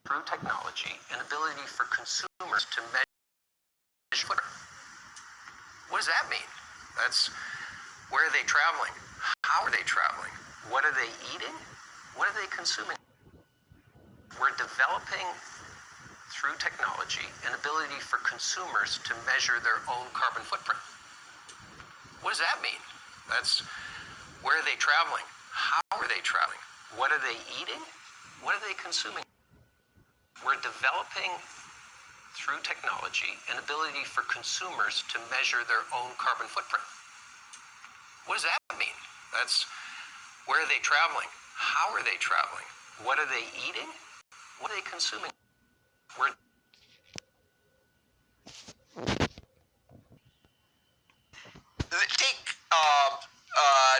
through technology an ability for consumers to measure. What does that mean? That's where are they traveling? How are they traveling? What are they eating? What are they consuming? We're developing through technology an ability for consumers to measure their own carbon footprint. What does that mean? That's where are they traveling? How are they traveling? What are they eating? What are they consuming? We're developing through technology an ability for consumers to measure their own carbon footprint. What does that mean? That's where are they traveling? How are they traveling? What are they eating? What are they consuming? We're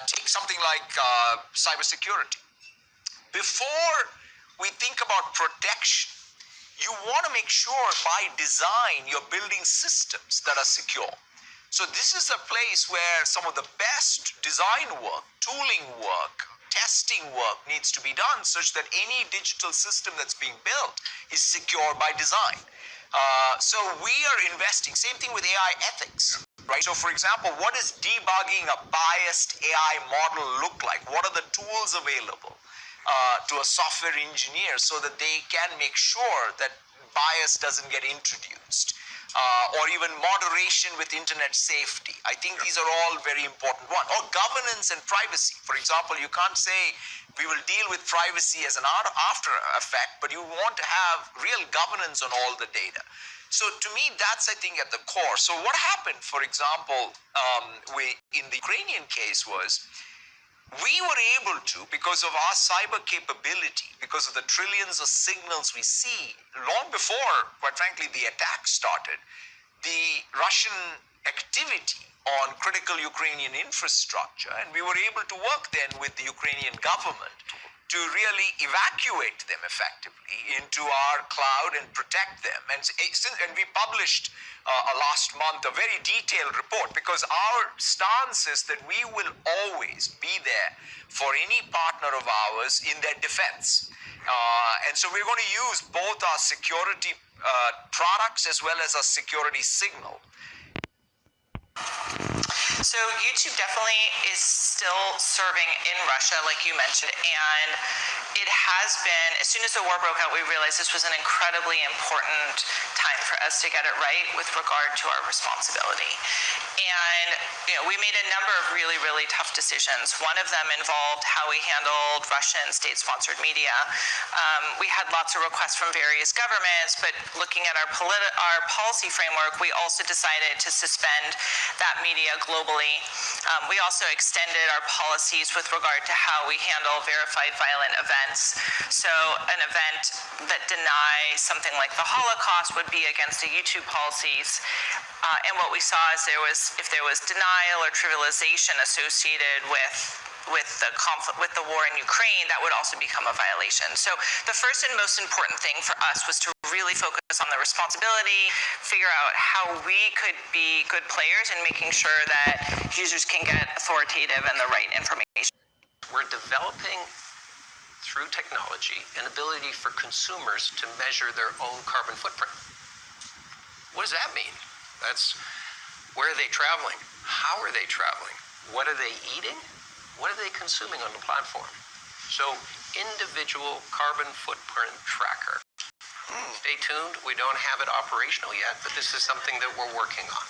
Take something like cybersecurity. Before we think about protection, you want to make sure by design you're building systems that are secure. So this is a place where some of the best design work, tooling work, testing work needs to be done such that any digital system that's being built is secure by design. So we are investing, same thing with AI ethics, right? So for example, what does debugging a biased AI model look like? What are the tools available to a software engineer so that they can make sure that bias doesn't get introduced? Or even moderation with internet safety. I think these are all very important ones. Or governance and privacy. For example, you can't say we will deal with privacy as an after effect, but you want to have real governance on all the data. So to me, that's, I think, at the core. So what happened, for example, in the Ukrainian case was, we were able to, because of our cyber capability, because of the trillions of signals we see, long before, quite frankly, the attack started, the Russian activity on critical Ukrainian infrastructure, and we were able to work then with the Ukrainian government to really evacuate them effectively into our cloud and protect them. And we published last month a very detailed report, because our stance is that we will always be there for any partner of ours in their defense. And so we're going to use both our security products as well as our security signal. So YouTube definitely is still serving in Russia, like you mentioned, and it has been, as soon as the war broke out, we realized this was an incredibly important time for us to get it right with regard to our responsibility. And we made a number of really, really tough decisions. One of them involved how we handled Russian state-sponsored media. We had lots of requests from various governments, but looking at our policy framework, we also decided to suspend that media globally. We also extended our policies with regard to how we handle verified violent events. So an event that denies something like the Holocaust would be against the YouTube policies. And what we saw is if there was denial or trivialization associated with the conflict, with the war in Ukraine, that would also become a violation. So the first and most important thing for us was to really focus on the responsibility, figure out how we could be good players in making sure that users can get authoritative and the right information. We're developing through technology an ability for consumers to measure their own carbon footprint. What does that mean? That's where are they traveling? How are they traveling? What are they eating? What are they consuming on the platform? So, individual carbon footprint tracker. Stay tuned. We don't have it operational yet, but this is something that we're working on.